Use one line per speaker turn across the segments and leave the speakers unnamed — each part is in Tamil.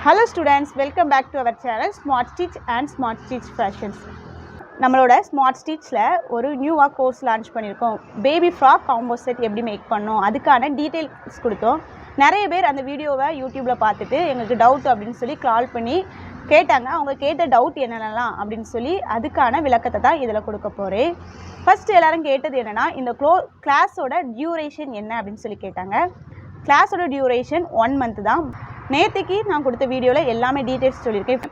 Hello students, welcome back to our channel Smart Stitch and Smart Stitch Fashions. நம்மளோட Smart Stitchல ஒரு நியூவா கோர்ஸ் லான்ச் பண்ணிருக்கோம். பேபி ஃப்ராக் காம்போ செட் எப்படி மேக் பண்ணனும் அதுக்கான டீடைல்ஸ் கொடுத்தோம். நிறைய பேர் அந்த வீடியோவை YouTubeல பார்த்துட்டு எங்களுக்கு டவுட் அப்படினு சொல்லி கால் பண்ணி கேட்டாங்க. அவங்க கேட்ட டவுட் என்னென்னலாம் அப்படினு சொல்லி அதுக்கான விளக்கத்தை தான் இதல கொடுக்க போறேன். ஃபர்ஸ்ட் எல்லாரும் கேட்டது என்னன்னா இந்த கிளாஸோட டியூரேஷன் என்ன அப்படினு சொல்லி கேட்டாங்க. கிளாஸோட டியூரேஷன் 1 month தான். நேத்திக்கு நான் கொடுத்த வீடியோவில் எல்லாமே டீட்டெயில்ஸ் சொல்லியிருக்கேன்.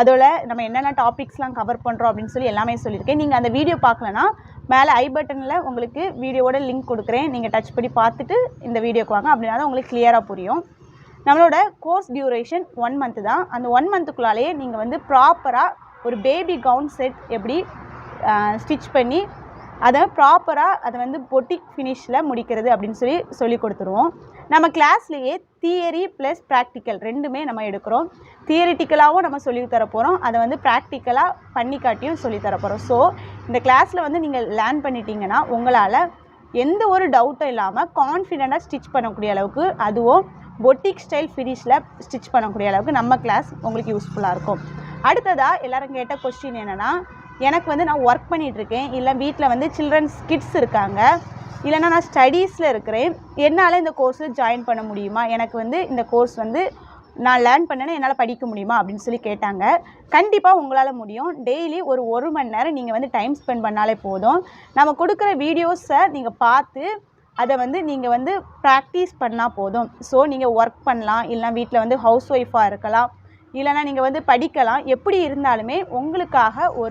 அதோட நம்ம என்னென்ன டாபிக்ஸ்லாம் கவர் பண்ணுறோம் அப்படின்னு சொல்லி எல்லாமே சொல்லியிருக்கேன். நீங்கள் அந்த வீடியோ பார்க்கலன்னா மேலே ஐ பட்டனில் உங்களுக்கு வீடியோவோட லிங்க் கொடுக்குறேன். நீங்கள் டச் பண்ணி பார்த்துட்டு இந்த வீடியோக்கு வாங்க, அப்படின்னா தான் உங்களுக்கு கிளியராக புரியும். நம்மளோட கோர்ஸ் டியூரேஷன் 1 month தான். அந்த 1 monthக்குள்ளாலேயே நீங்கள் வந்து ப்ராப்பராக ஒரு பேபி கவுன் செட் எப்படி ஸ்டிச் பண்ணி அதை ப்ராப்பராக அதை வந்து பொட்டிக் ஃபினிஷில் முடிக்கிறது அப்படின்னு சொல்லி கொடுத்துருவோம். நம்ம கிளாஸ்லேயே தியரி ப்ளஸ் ப்ராக்டிக்கல் ரெண்டுமே நம்ம எடுக்கிறோம். தியரிட்டிக்கலாகவும் நம்ம சொல்லித்தர போகிறோம், அதை வந்து ப்ராக்டிக்கலாக பண்ணி காட்டியும் சொல்லித்தர போகிறோம். ஸோ இந்த கிளாஸில் வந்து நீங்கள் லேர்ன் பண்ணிட்டீங்கன்னா உங்களால் எந்த ஒரு டவுட்டும் இல்லாமல் கான்ஃபிடெண்ட்டாக ஸ்டிச் பண்ணக்கூடிய அளவுக்கு, அதுவும் பொட்டிக் ஸ்டைல் ஃபினிஷில் ஸ்டிச் பண்ணக்கூடிய அளவுக்கு நம்ம கிளாஸ் உங்களுக்கு யூஸ்ஃபுல்லாக இருக்கும். அடுத்ததாக எல்லோரும் கேட்ட கொஸ்டின் என்னென்னா, எனக்கு வந்து நான் ஒர்க் பண்ணிகிட்ருக்கேன், இல்லை வீட்டில் வந்து சில்ட்ரன்ஸ் கிட்ஸ் இருக்காங்க, இல்லைனா நான் ஸ்டடீஸில் இருக்கிறேன், என்னால் இந்த கோர்ஸில் ஜாயின் பண்ண முடியுமா, எனக்கு வந்து இந்த கோர்ஸ் வந்து நான் லேர்ன் பண்ணேன்னா என்னால் படிக்க முடியுமா அப்படின்னு சொல்லி கேட்டாங்க. கண்டிப்பாக உங்களால் முடியும். டெய்லி ஒரு மணி நேரம் நீங்கள் வந்து டைம் ஸ்பெண்ட் பண்ணாலே போதும். நம்ம கொடுக்குற வீடியோஸை நீங்கள் பார்த்து அதை வந்து நீங்கள் வந்து ப்ராக்டிஸ் பண்ணால் போதும். ஸோ நீங்கள் ஒர்க் பண்ணலாம், இல்லைனா வீட்டில் வந்து ஹவுஸ் ஒய்ஃபாக இருக்கலாம், இல்லைனா நீங்கள் வந்து படிக்கலாம். எப்படி இருந்தாலுமே உங்களுக்காக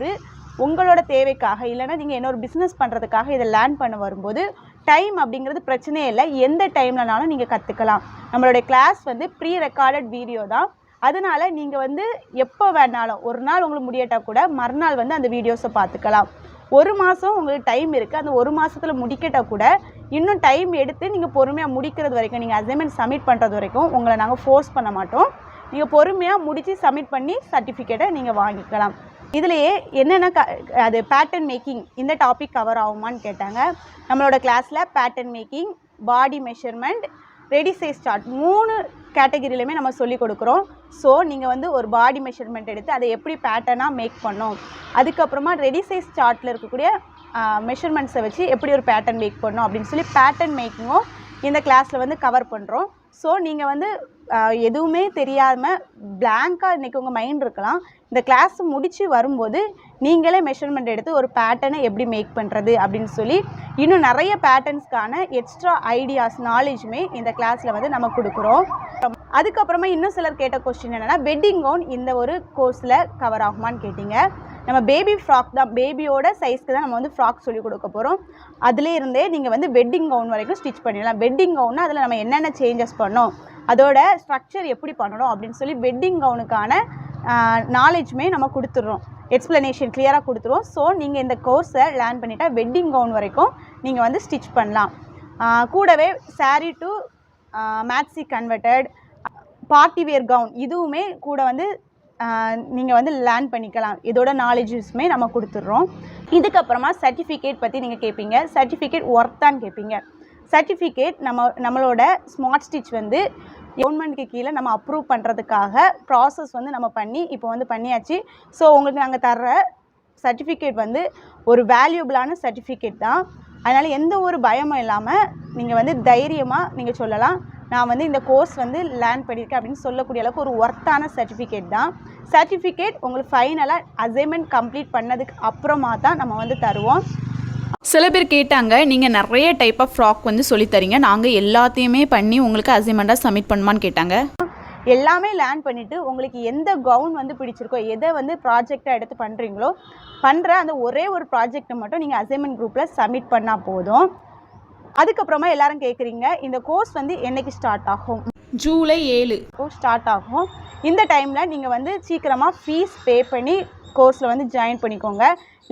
உங்களோட தேவைக்காக, இல்லைனா நீங்கள் இன்னொரு பிஸ்னஸ் பண்ணுறதுக்காக இதை லேர்ன் பண்ண வரும்போது டைம் அப்படிங்கிறது பிரச்சனையே இல்லை. எந்த டைம்லனாலும் நீங்கள் கற்றுக்கலாம். நம்மளுடைய கிளாஸ் வந்து ப்ரீ ரெக்கார்டட் வீடியோ தான். அதனால் நீங்கள் வந்து எப்போ வேணாலும், ஒரு நாள் உங்களுக்கு முடியட்டால் கூட மறுநாள் வந்து அந்த வீடியோஸை பார்த்துக்கலாம். 1 மாதம் உங்களுக்கு டைம் இருக்குது, அந்த 1 மாதத்தில் முடிக்கட்டால் கூட இன்னும் டைம் எடுத்து நீங்கள் பொறுமையாக முடிக்கிறது வரைக்கும், நீங்கள் அசைன்மெண்ட் சப்மிட் பண்ணுறது வரைக்கும் உங்களை நாங்கள் ஃபோர்ஸ் பண்ண மாட்டோம். நீங்கள் பொறுமையாக முடித்து சப்மிட் பண்ணி சர்டிஃபிகேட்டை நீங்கள் வாங்கிக்கலாம். இதிலேயே என்னென்ன அது பேட்டர்ன் மேக்கிங் இந்த டாபிக் கவர் ஆகுமான்னு கேட்டாங்க. நம்மளோட கிளாஸில் pattern making, body measurement, ready size chart 3 கேட்டகிரிலையுமே நம்ம சொல்லிக் கொடுக்குறோம். ஸோ நீங்கள் வந்து ஒரு பாடி மெஷர்மெண்ட் எடுத்து அதை எப்படி பேட்டர்னாக மேக் பண்ணோம், அதுக்கப்புறமா ரெடி சைஸ் சார்ட்டில் இருக்கக்கூடிய மெஷர்மெண்ட்ஸை வச்சு எப்படி ஒரு பேட்டர்ன் மேக் பண்ணோம் அப்படின்னு சொல்லி பேட்டர்ன் மேக்கிங்கும் இந்த கிளாஸில் வந்து கவர் பண்ணுறோம். ஸோ நீங்கள் வந்து எதுவுமே தெரியாமல் பிளாங்காக இன்றைக்கி உங்கள் மைண்ட் இருக்கலாம். இந்த கிளாஸ் முடித்து வரும்போது நீங்களே மெஷர்மெண்ட் எடுத்து ஒரு பேட்டர்னை எப்படி மேக் பண்ணுறது அப்படின்னு சொல்லி இன்னும் நிறைய பேட்டர்ன்ஸ்க்கான எக்ஸ்ட்ரா ஐடியாஸ், நாலேஜுமே இந்த கிளாஸில் வந்து நம்ம கொடுக்குறோம். அதுக்கப்புறமா இன்னும் சிலர் கேட்ட கொஸ்டின் என்னென்னா, வெட்டிங் கவுன் இந்த ஒரு கோர்ஸில் கவர் ஆகுமான்னு கேட்டிங்க. நம்ம பேபி ஃப்ராக் தான், பேபியோட சைஸ்க்கு தான் நம்ம வந்து ஃப்ராக் சொல்லிக் கொடுக்க போகிறோம். அதிலேருந்தே நீங்கள் வந்து வெட்டிங் கவுன் வரைக்கும் ஸ்டிச் பண்ணிடலாம். வெட்டிங் கவுன்னா அதில் நம்ம என்னென்ன சேஞ்சஸ் பண்ணோம், அதோட ஸ்ட்ரக்சர் எப்படி பண்ணணும் அப்படின்னு சொல்லி வெட்டிங் கவுனுக்கான நாலேஜுமே நம்ம கொடுத்துட்றோம். எக்ஸ்ப்ளனேஷன் கிளியராக கொடுத்துருவோம். ஸோ நீங்கள் இந்த கோர்ஸை லேர்ன் பண்ணிவிட்டால் வெட்டிங் கவுன் வரைக்கும் நீங்கள் வந்து ஸ்டிச் பண்ணலாம். கூடவே sari to maxi converted, party wear gown இதுவுமே கூட வந்து நீங்கள் வந்து லேர்ன் பண்ணிக்கலாம். இதோட நாலேஜஸுமே நம்ம கொடுத்துட்றோம். இதுக்கப்புறமா சர்டிஃபிகேட் பற்றி நீங்கள் கேட்பீங்க. சர்டிஃபிகேட் ஒர்த்தான்னு கேட்பீங்க. சர்டிஃபிகேட் நம்மளோட ஸ்மார்ட் ஸ்டிச் வந்து கவர்மெண்ட்டுக்கு கீழே நம்ம அப்ரூவ் பண்ணுறதுக்காக ப்ராசஸ் வந்து நம்ம பண்ணி இப்போ வந்து பண்ணியாச்சு. ஸோ உங்களுக்கு நாங்கள் தர்ற சர்டிஃபிகேட் வந்து ஒரு வேல்யூபிளான சர்டிஃபிகேட் தான். அதனால் எந்த ஒரு பயமும் இல்லாமல் நீங்கள் வந்து தைரியமாக நீங்கள் சொல்லலாம், நான் வந்து இந்த கோர்ஸ் வந்து லேர்ன் பண்ணியிருக்கேன் அப்படின்னு சொல்லக்கூடிய அளவுக்கு ஒரு ஒர்த்தான சர்டிஃபிகேட் தான். சர்டிஃபிகேட் உங்களுக்கு ஃபைனலாக அசைன்மெண்ட் கம்ப்ளீட் பண்ணதுக்கு அப்புறமா தான் நம்ம வந்து தருவோம்.
சில பேர் கேட்டாங்க, நீங்கள் நிறைய டைப் ஆஃப் ஃப்ராக் வந்து சொல்லித்தரீங்க, நாங்கள் எல்லாத்தையுமே பண்ணி உங்களுக்கு அசைன்மெண்ட்டாக சப்மிட் பண்ணுமான்னு கேட்டாங்க.
எல்லாமே லேர்ன் பண்ணிவிட்டு உங்களுக்கு எந்த கவுன் வந்து பிடிச்சிருக்கோ, எதை வந்து ப்ராஜெக்டாக எடுத்து பண்ணுறீங்களோ பண்ணுற அந்த ஒரே ஒரு ப்ராஜெக்டை மட்டும் நீங்கள் அசைன்மெண்ட் குரூப்பில் சப்மிட் பண்ணால் போதும். அதுக்கப்புறமா எல்லாரும் கேட்குறீங்க, இந்த கோர்ஸ் வந்து என்றைக்கு ஸ்டார்ட் ஆகும்?
ஜூலை 7
ஸ்டார்ட் ஆகும். இந்த டைமில் நீங்கள் வந்து சீக்கிரமாக ஃபீஸ் பே பண்ணி கோர்ஸில் வந்து ஜாயின் பண்ணிக்கோங்க.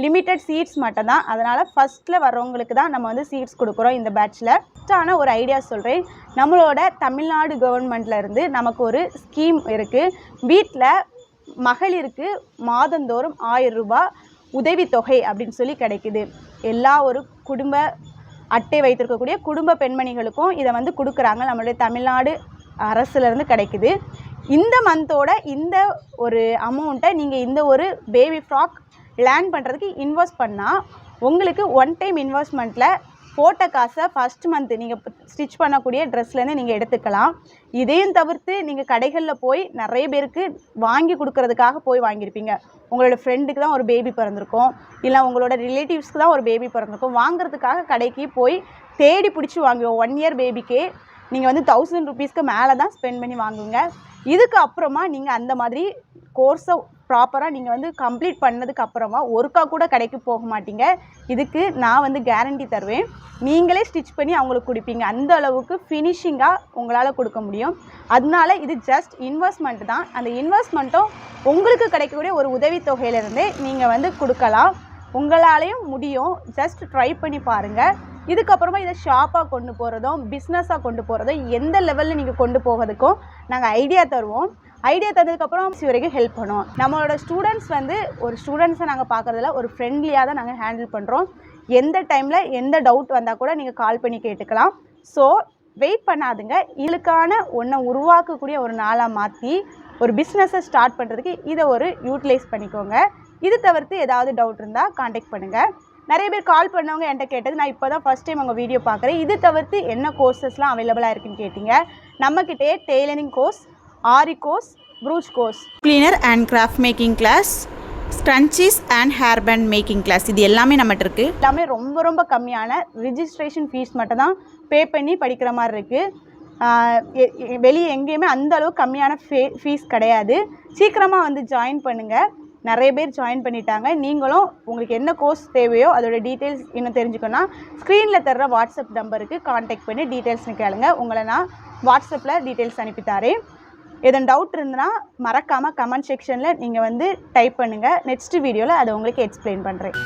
லிமிட்டட் சீட்ஸ் மட்டும் தான். அதனால் ஃபஸ்ட்டில் வர்றவங்களுக்கு தான் நம்ம வந்து சீட்ஸ் கொடுக்குறோம் இந்த பேட்சில். ஃபஸ்ட்டான ஒரு ஐடியா சொல்கிறேன். நம்மளோட தமிழ்நாடு கவர்மெண்ட்லேருந்து நமக்கு ஒரு ஸ்கீம் இருக்குது. வீட்டில் மகளிருக்கு மாதந்தோறும் 1000 ரூபாய் உதவித்தொகை அப்படின்னு சொல்லி கிடைக்குது. எல்லா ஒரு குடும்ப அட்டை வைத்திருக்கக்கூடிய குடும்ப பெண்மணிகளுக்கும் இதை வந்து கொடுக்குறாங்க. நம்மளுடைய தமிழ்நாடு அரசுலேருந்து கிடைக்குது. இந்த மந்தோட இந்த ஒரு அமௌண்ட்டை நீங்கள் இந்த ஒரு பேபி ஃப்ராக் லேர்ன் பண்ணுறதுக்கு இன்வெஸ்ட் பண்ணால் உங்களுக்கு ஒன் டைம் இன்வெஸ்ட்மெண்ட்டில் போட்ட காசை ஃபஸ்ட் மந்த்து நீங்கள் ஸ்டிச் பண்ணக்கூடிய ட்ரெஸ்லேருந்து நீங்கள் எடுத்துக்கலாம். இதையும் தவிர்த்து நீங்கள் கடைகளில் போய் நிறைய பேருக்கு வாங்கி கொடுக்கறதுக்காக போய் வாங்கியிருப்பீங்க. உங்களோட ஃப்ரெண்டுக்கு தான் ஒரு பேபி பிறந்திருக்கும், இல்லை உங்களோட ரிலேட்டிவ்ஸ்க்கு தான் ஒரு பேபி பிறந்திருக்கும். வாங்குறதுக்காக கடைக்கு போய் தேடி பிடிச்சி வாங்குவோம். 1 இயர் பேபிக்கே நீங்கள் வந்து 1000 ருபீஸ்க்கு மேலே தான் ஸ்பெண்ட் பண்ணி வாங்குவீங்க. இதுக்கு அப்புறமா நீங்கள் அந்த மாதிரி கோர்ஸை ப்ராப்பராக நீங்கள் வந்து கம்ப்ளீட் பண்ணதுக்கு அப்புறமா ஒருக்கா கூட கடைக்கு போக மாட்டீங்க. இதுக்கு நான் வந்து கேரண்டி தருவேன். நீங்களே ஸ்டிச் பண்ணி அவங்களுக்கு கொடுப்பீங்க. அந்த அளவுக்கு ஃபினிஷிங்காக உங்களால் கொடுக்க முடியும். அதனால இது ஜஸ்ட் இன்வெஸ்ட்மெண்ட் தான். அந்த இன்வெஸ்ட்மெண்ட்டும் உங்களுக்கு கிடைக்கக்கூடிய ஒரு உதவித்தொகையிலேருந்தே நீங்கள் வந்து கொடுக்கலாம். உங்களாலேயும் முடியும். ஜஸ்ட் ட்ரை பண்ணி பாருங்கள். இதுக்கப்புறமா இதை ஷாப்பாக கொண்டு போகிறதும் பிஸ்னஸாக கொண்டு போகிறதும் எந்த லெவலில் நீங்கள் கொண்டு போகிறதுக்கும் நாங்கள் ஐடியா தருவோம். ஐடியா தந்ததுக்கப்புறம் வரைக்கும் ஹெல்ப் பண்ணுவோம். நம்மளோட ஸ்டூடெண்ட்ஸ் வந்து ஒரு ஸ்டூடெண்ட்ஸை நாங்கள் பார்க்குறதில்ல, ஒரு ஃப்ரெண்ட்லியாக தான் நாங்கள் ஹேண்டில் பண்ணுறோம். எந்த டைமில் எந்த டவுட் வந்தால் கூட நீங்கள் கால் பண்ணி கேட்டுக்கலாம். ஸோ வெயிட் பண்ணாதுங்க. இதுக்கான ஒன்றை உருவாக்கக்கூடிய ஒரு நாளாக மாற்றி ஒரு பிஸ்னஸை ஸ்டார்ட் பண்ணுறதுக்கு இதை ஒரு யூட்டிலைஸ் பண்ணிக்கோங்க. இது தவிர்த்து ஏதாவது டவுட் இருந்தால் காண்டாக்ட் பண்ணுங்கள். நிறைய பேர் கால் பண்ணவங்க என்கிட்ட கேட்டது, நான் இப்போ தான் ஃபஸ்ட் டைம் உங்கள் வீடியோ பார்க்குறேன், இது தவிர்த்து என்ன கோர்சஸ்லாம் அவைலபிளாக இருக்குன்னு கேட்டிங்க. நம்மக்கிட்டே tailoring course, aari course, brooch course,
cleaner and craft making class, scrunchies and hair band making class, இது எல்லாமே நம்மகிட்ட இருக்குது.
எல்லாமே ரொம்ப ரொம்ப கம்மியான ரிஜிஸ்ட்ரேஷன் ஃபீஸ் மட்டும் தான் பே பண்ணி படிக்கிற மாதிரி இருக்குது. வெளியே எங்கேயுமே அந்த அளவுக்கு கம்மியான ஃபீஸ் கிடையாது. சீக்கிரமாக வந்து ஜாயின் பண்ணுங்கள். நிறைய பேர் ஜாயின் பண்ணிட்டாங்க. நீங்களும் உங்களுக்கு என்ன கோர்ஸ் தேவையோ அதோட டீட்டெயில்ஸ் இன்னும் தெரிஞ்சுக்கணும்னா ஸ்க்ரீனில் தர்ற வாட்ஸ்அப் நம்பருக்கு காண்டாக்ட் பண்ணி டீட்டெயில்ஸ்னு கேளுங்க. உங்களை நான் வாட்ஸ்அப்பில் டீட்டெயில்ஸ் அனுப்பித்தாரேன். எதுவும் டவுட் இருந்ததுன்னா மறக்காமல் கமெண்ட் செக்ஷனில் நீங்கள் வந்து டைப் பண்ணுங்கள். நெக்ஸ்ட் வீடியோவில் அதை உங்களுக்கு எக்ஸ்பிளைன் பண்ணுறேன்.